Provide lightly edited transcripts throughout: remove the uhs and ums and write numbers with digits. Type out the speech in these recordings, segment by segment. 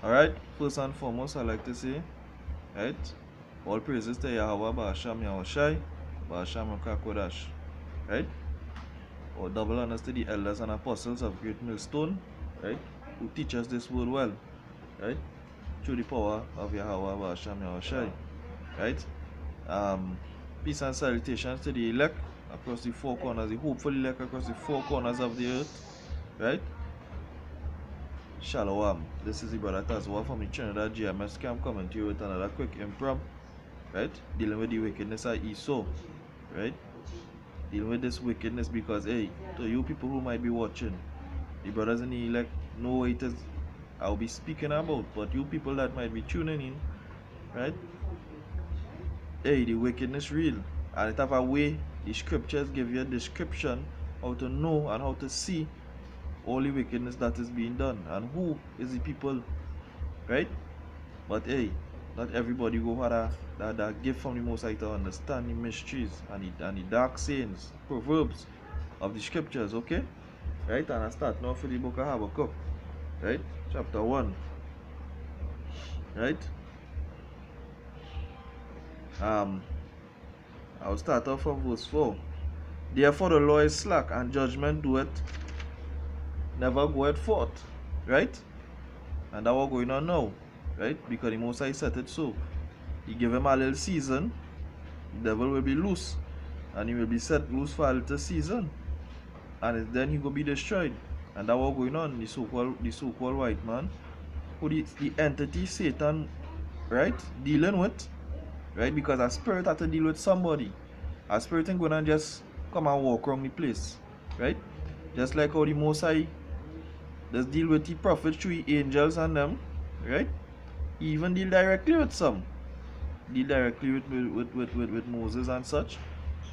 Alright, first and foremost, I like to say, right, all praises to Yahweh, Ba'asham Yahushai, Ba'asham Kakodash, right? Or double honors to the elders and apostles of Great Millstone, right, who teach us this word well, right, through the power of Yahweh, Ba'asham Yahushai, right? Peace and salutations to the elect across the four corners, the hopeful elect across the four corners of the earth, right? Shalom. This is the brother Tazwa from the Trinidad GMS camp coming to you with another quick improv, right? Dealing with the wickedness of Esau, right? Dealing with this wickedness because, hey, to you people who might be watching, the brothers in the elect know what it is I'll be speaking about, but you people that might be tuning in, right? Hey, the wickedness real, and it have a way. The scriptures give you a description how to know and how to see all the wickedness that is being done and who is the people, right? But hey, not everybody go for that gift from the Most High to understand the mysteries and the dark sayings, proverbs of the scriptures, okay? Right? And I start now for the book of Habakkuk, right? Chapter 1, right? I'll start off from verse 4. Therefore the law is slack and judgment doeth never goeth forth, right? And that what going on now, right? Because the Most High said it so. He gave him a little season, the devil will be loose, and he will be set loose for a little season, and then he will be destroyed. And that what going on, the so-called white man, who the entity Satan, right, dealing with, right? Because a spirit had to deal with somebody. A spirit ain't gonna just come and walk around the place, right? Just like how the Most High does deal with the prophets through the angels and them, right? He even deal directly with some. Deal directly with Moses and such,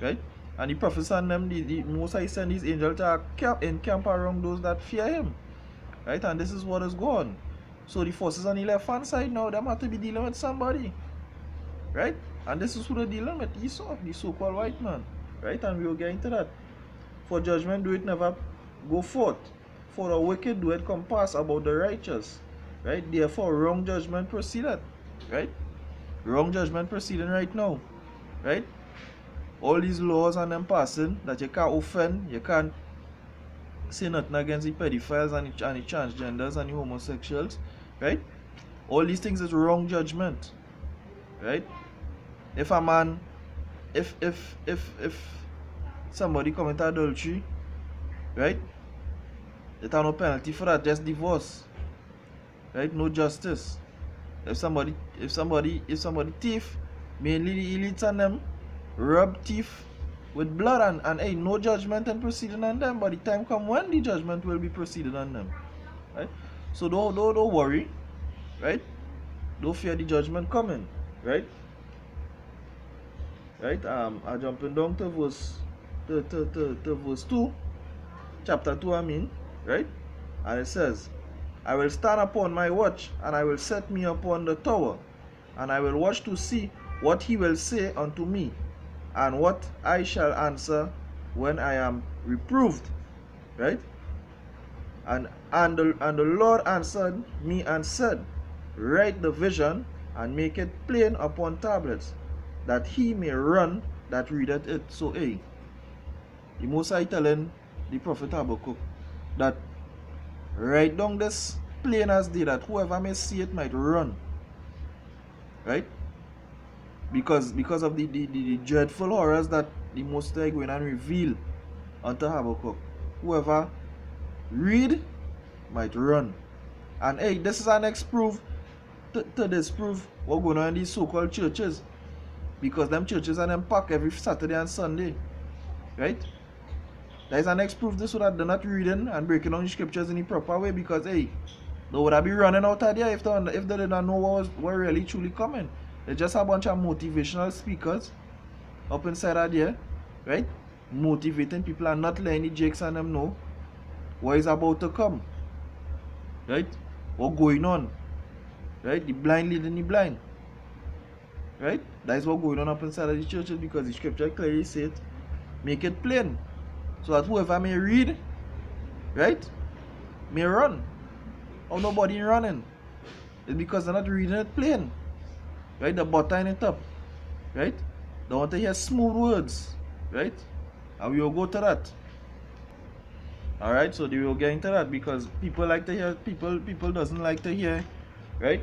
right? And the prophets and them, the Most High send his angel to encamp around those that fear him, right? And this is what is going on. So the forces on the left hand side now, them have to be dealing with somebody, right? And this is who they're dealing with, Esau, the so-called white man, right? And we will get into that. For judgment do it never go forth, for the wicked do it compass about the righteous, right? Therefore wrong judgment proceeded, right? Wrong judgment proceeding right now, right? All these laws and them passing that you can't offend, you can't say nothing against the pedophiles and the transgenders and the homosexuals, right? All these things is wrong judgment, right? If a man, if somebody commit adultery, right? There's no penalty for that, just divorce, right? No justice. If somebody thief, mainly the elites and them, rub thief with blood and hey, no judgment and proceeding on them, but the time come when the judgment will be proceeded on them, right? So don't worry, right? Don't fear the judgment coming, right? Right? I jumping down to verse verse 2, chapter 2, I mean, right? And it says, I will stand upon my watch, and I will set me upon the tower, and I will watch to see what he will say unto me, and what I shall answer when I am reproved, right? And the Lord answered me and said, write the vision and make it plain upon tablets, that he may run that readeth it. So hey, the Most High telling the prophet Habakkuk that write down this plain as day, that whoever may see it might run, right? Because of the dreadful horrors that the Most High going and reveal unto Habakkuk. Whoever read might run. And hey, this is our next proof to disprove what's going on in these so-called churches, because them churches and them pack every Saturday and Sunday, right? That is our next proof this, so that they're not reading and breaking down the scriptures in the proper way, because hey, they would have be running out of there if they did not know what really truly coming. They're just a bunch of motivational speakers up inside of there, right? Motivating people and not letting the jakes and them know what is about to come, right? What going on, right? The blind leading the blind, right? That is what going on up inside of the churches, because the scripture clearly says, make it plain, so that whoever may read, right, may run. Or nobody running, It's because they're not reading it plain. Right? They're buttering it up. Right? They want to hear smooth words. Right? And we will go to that. Alright, so we will get into that because people like to hear, people doesn't like to hear, right,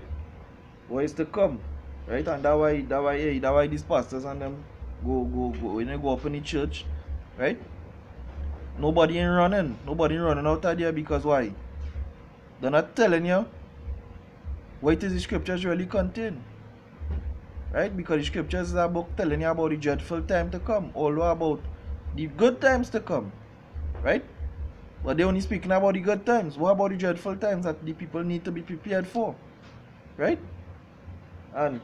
what is to come. Right? And that's why these pastors and them go when they go up in the church, right? Nobody ain't running out of there because why? They're not telling you what is the scriptures really contain. Right? Because the scriptures is about telling you about the dreadful time to come, although about the good times to come. Right? But they're only speaking about the good times. What about the dreadful times that the people need to be prepared for? Right? And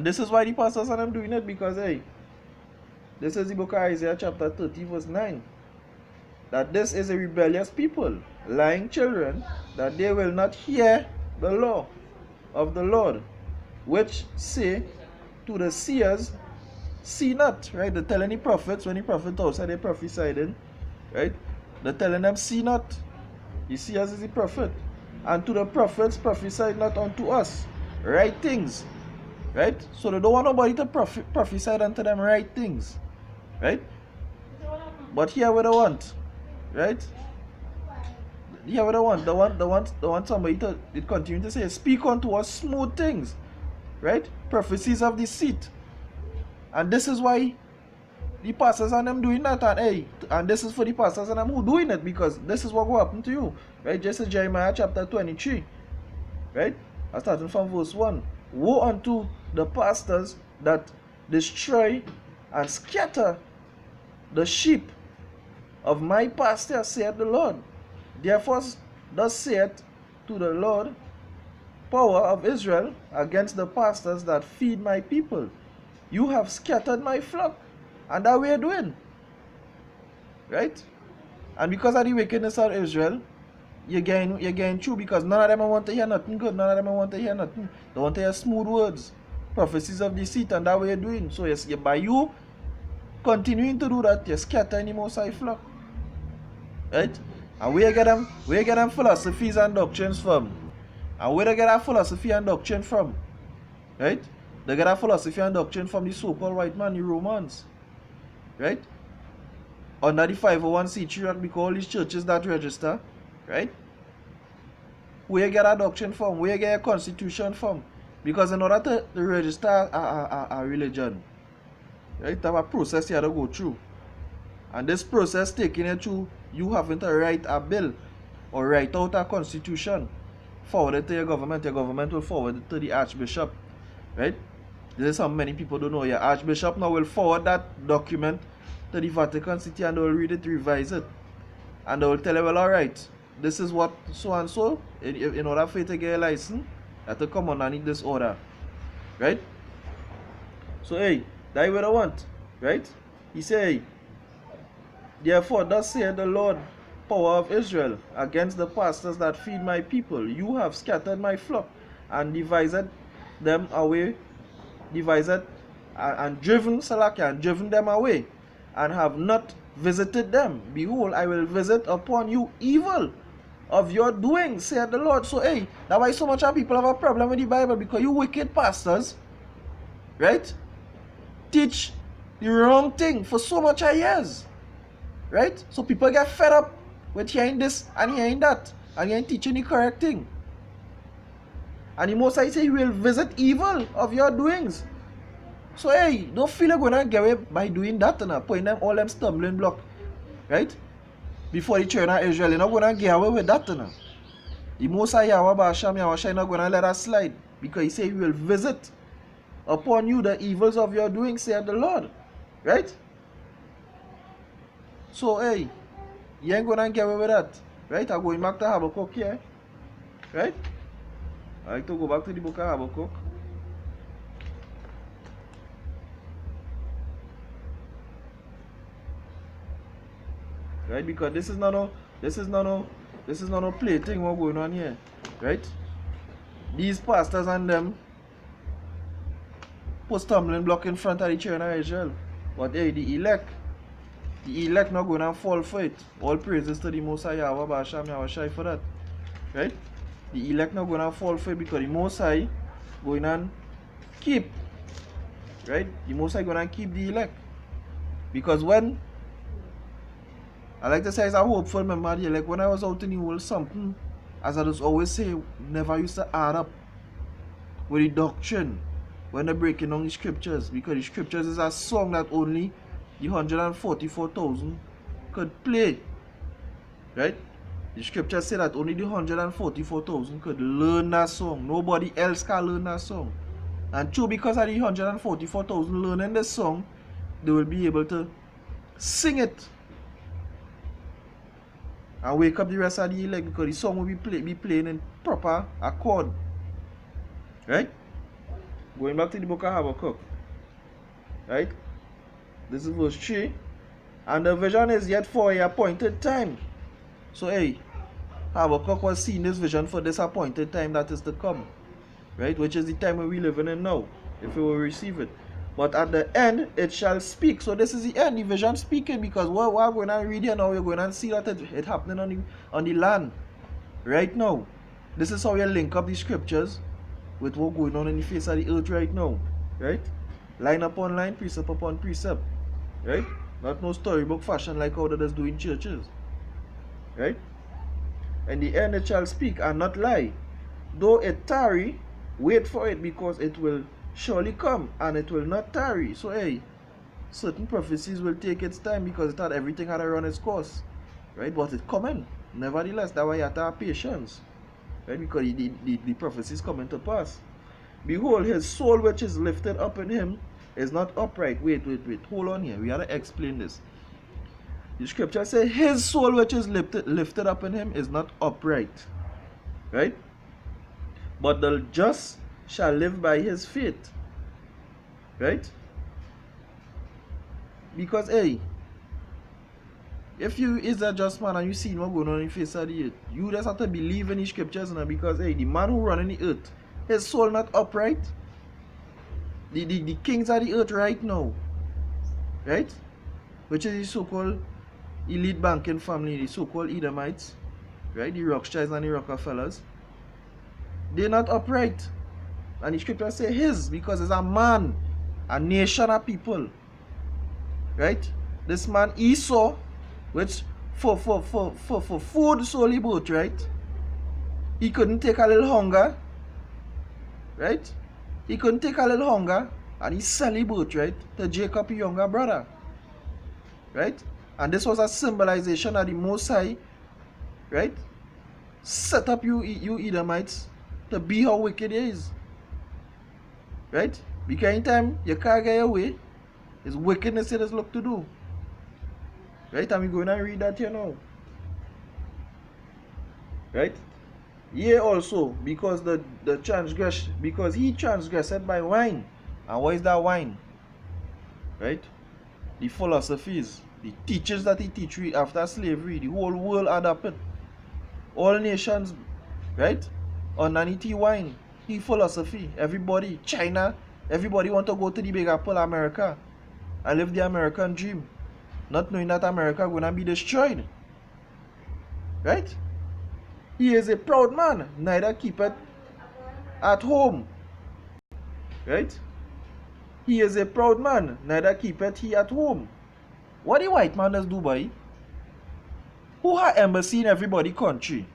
this is why the pastors and them doing it, because hey, this is the book of Isaiah chapter 30 verse 9. That this is a rebellious people, lying children, that they will not hear the law of the Lord, which say to the seers, see not. Right? They're telling the prophets, when the prophet outside they prophesied, right? They're telling them, see not. The seers is the prophet. And to the prophets prophesy not unto us right things. Right? So they don't want nobody to prophesy unto them right things. Right? But here what they want. Right? Here what they want. They want somebody to continue to say, speak unto us smooth things. Right? Prophecies of deceit. And this is why the pastors and them doing that, and hey, and this is for the pastors and them who doing it, because this is what will happen to you. Right? Just as Jeremiah chapter 23. Right? I starting from verse 1. Woe unto the pastors that destroy and scatter the sheep of my pasture, saith the Lord. Therefore thus saith to the Lord, power of Israel, against the pastors that feed my people. You have scattered my flock. And that we're doing. Right? And because of the wickedness of Israel, you're getting through, because none of them want to hear nothing good. None of them want to hear nothing. They want to hear smooth words. Prophecies of deceit, and that way you're doing. So yes, by you continuing to do that, you're scattering the Most High flock. Right? And where you get them philosophies and doctrines from? And where they get that philosophy and doctrine from? Right? They get that philosophy and doctrine from the so-called white man, the Romans. Right? Under the 501c3 Act, because all these churches that register, right? Where you get a doctrine from? Where you get a constitution from? Because in order to register a religion, right, you have a process you have to go through. And this process taking you through, you having to write a bill or write out a constitution, forward it to your government. Your government will forward it to the archbishop. Right? This is how many people don't know. Your archbishop now will forward that document to the Vatican City, and they will read it, revise it. And they will tell you, well, alright, this is what so and so, in order for you to get a license, you have to come underneath this order. Right? So, hey, that's what I want. Right? He say, therefore, thus saith the Lord, power of Israel, against the pastors that feed my people. You have scattered my flock, and divided them away, and driven Salakia, and driven them away, and have not visited them. Behold, I will visit upon you evil of your doing, saith the Lord. So hey, that's why so much of people have a problem with the Bible, because you wicked pastors, right, teach the wrong thing for so much of years. Right? So people get fed up with hearing this and hearing that, and hearing teaching the correct thing. And the Most High say he will visit evil of your doings. So hey, don't feel you're gonna get away by doing that and putting them all them stumbling block. Right? Before the children of Israel, you're not gonna get away with that. The Most High Yahweh Shai not gonna let us slide, because he say he will visit upon you the evils of your doings, saith the Lord. Right? So hey, you ain't gonna get away with that. Right? I'm going back to Habakkuk here. Right? I like to go back to the book of Habakkuk. Right? Because this is not no plaything what going on here. Right? These pastors and them put stumbling block in front of the children of Israel. But hey, the elect not going to fall for it. All praises to the Most High Yahweh Shai for that. Right? The elect not gonna fall for it because the Most High going and keep, right? The Most High gonna keep the elect. Because when, I like to say, it's a hopeful memory, like when I was out in the world, something, as I just always say, never used to add up with the doctrine when they're breaking down the scriptures, because the scriptures is a song that only the 144,000 could play, right? The scriptures say that only the 144,000 could learn that song. Nobody else can learn that song. And true, because of the 144,000 learning the song, they will be able to sing it and wake up the rest of the elect, because the song will be playing in proper accord, right? Going back to the book of Habakkuk, right? This is verse 3. And the vision is yet for a appointed time. So, hey, Habakkuk was seeing this vision for this appointed time that is to come, right? Which is the time where we living in now, if we will receive it. But at the end, it shall speak. So this is the end, the vision speaking, because what we're going to read here now, we're going to see that it happening on the land right now. This is how you link up the scriptures with what's going on in the face of the earth right now, right? Line upon line, precept upon precept, right? Not no storybook fashion like how others do in churches, right? In the end it shall speak and not lie. Though it tarry, wait for it, because it will surely come and it will not tarry. So, hey, certain prophecies will take its time because it had everything had to run its course, right? But it's coming. Nevertheless, that's why you have to have patience, right? Because the prophecies coming to pass. Behold, his soul which is lifted up in him is not upright. Wait. Hold on here. We have to explain this. The scripture says his soul which is lifted up in him is not upright, right? But the just shall live by his faith, right? Because, hey, if you is a just man and you see what going on in the face of the earth, you just have to believe in the scriptures now, because, hey, the man who run in the earth, his soul not upright. The kings of the earth right now, right? Which is the so-called elite banking family, the so-called Edomites, right? The Rothschilds and the Rockefellers. They're not upright. And the scripture say his, because it's a man, a nation of people, right? This man Esau, which for food solely both, right? He couldn't take a little hunger, right? He couldn't take a little hunger, and he sell his boat, right, to Jacob, his younger brother, right? And this was a symbolization of the Most High, right? Set up you Edomites to be how wicked he is, right? Because anytime you can't get away, it's wickedness it is look to do, right? And we're going to read that here now, right? Yea, also, because because he transgressed by wine. And what is that wine? Right? The philosophies, the teachers that he teach after slavery, the whole world adopted. All nations, right? Underneath the wine, the philosophy. Everybody, China, everybody want to go to the big apple, America, and live the American dream, not knowing that America gonna be destroyed. Right? He is a proud man, neither keepeth at home. Right? He is a proud man, neither keepeth he at home. What the white man does do, boy? Who have embassy in everybody country?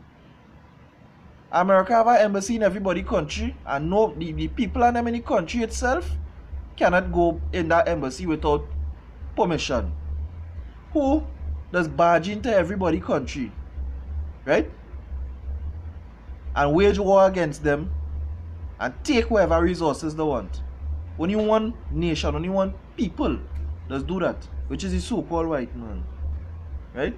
America have an embassy in everybody country, and no, the people and them in the country itself cannot go in that embassy without permission. Who does barge into everybody country? Right? And wage war against them and take whatever resources they want. Only one nation, only one people does do that, which is the so-called white man, right?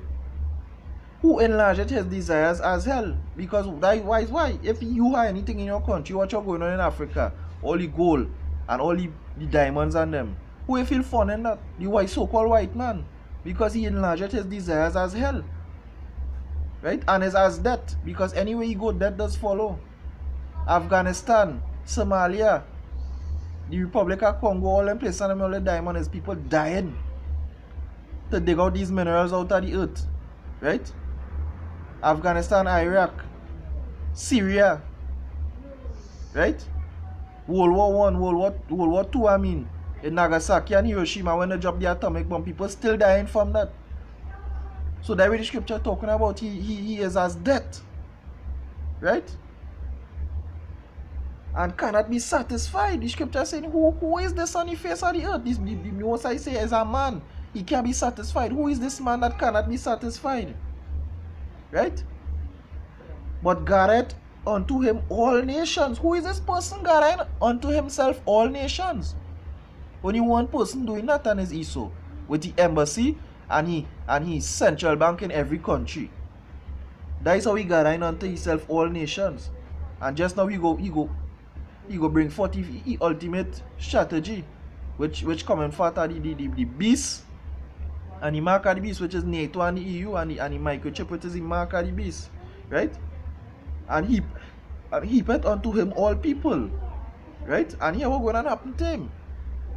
Who enlarged his desires as hell. Because why? If you have anything in your country, what you're going on in Africa, all the gold and all the diamonds and them, who will feel fun in that? The white so-called white man, because he enlarged his desires as hell. Right? And it's as death, because anywhere you go, death does follow. Afghanistan, Somalia, the Republic of Congo, all them places and all the diamond is people dying to dig out these minerals out of the earth. Right? Afghanistan, Iraq, Syria, right? World War One, World War Two, I mean, in Nagasaki and Hiroshima when they dropped the atomic bomb, people still dying from that. So that way the scripture talking about he is as death, right? And cannot be satisfied. The scripture saying, who is this on the face of the earth? The most I say is a man. He can't be satisfied. Who is this man that cannot be satisfied? Right? But Gareth unto him all nations. Who is this person, Gareth? Unto himself all nations. Only one person doing that, and is Esau, with the embassy and he central bank in every country. That is how he Gareth unto himself all nations. And just now he go bring forth the ultimate strategy, which coming forth are the beast and the mark of the beast, which is NATO and the EU, and the microchip, which is the mark of the beast, right? And he put unto him all people, right? And here what going to happen to him?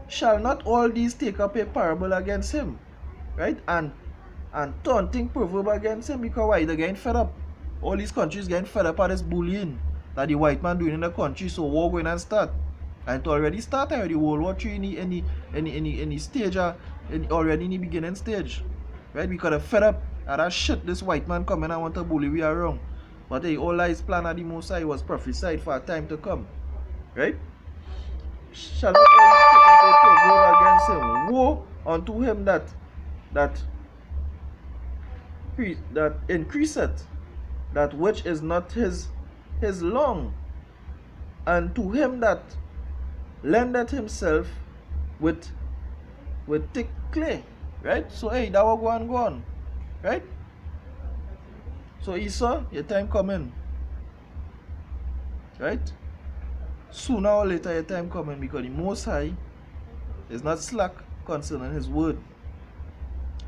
Shall not all these take up a parable against him, right? And taunting proverb against him, because why? They're getting fed up. All these countries getting fed up at this bullying that the white man doing in the country, so war going to start. And it already started already. World War III in the stage, already in the beginning stage, right? Because they're fed up at that shit. This white man coming and want to bully we around. But hey, all his plan of the Most High was prophesied for a time to come, right? Shall not always take up a proverb against him? Woe unto him that increaseth that which is not his long, and to him that lendeth himself with thick clay, right? So hey, that will go on, right? So Esau, your time coming, right? Sooner or later your time coming, because the Most High is not slack concerning his word.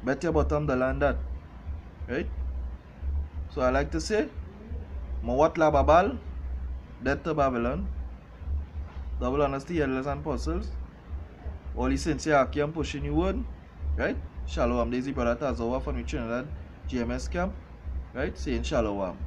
Bet your bottom the land that, right? So I like to say, Mawat la Babal, death to Babylon, double honesty, elders and apostles, all the sincere Akim pushing the word, right? Shalom, Daisy brother Tazawa from the Trinidad GMS camp, right? Saying Shalom.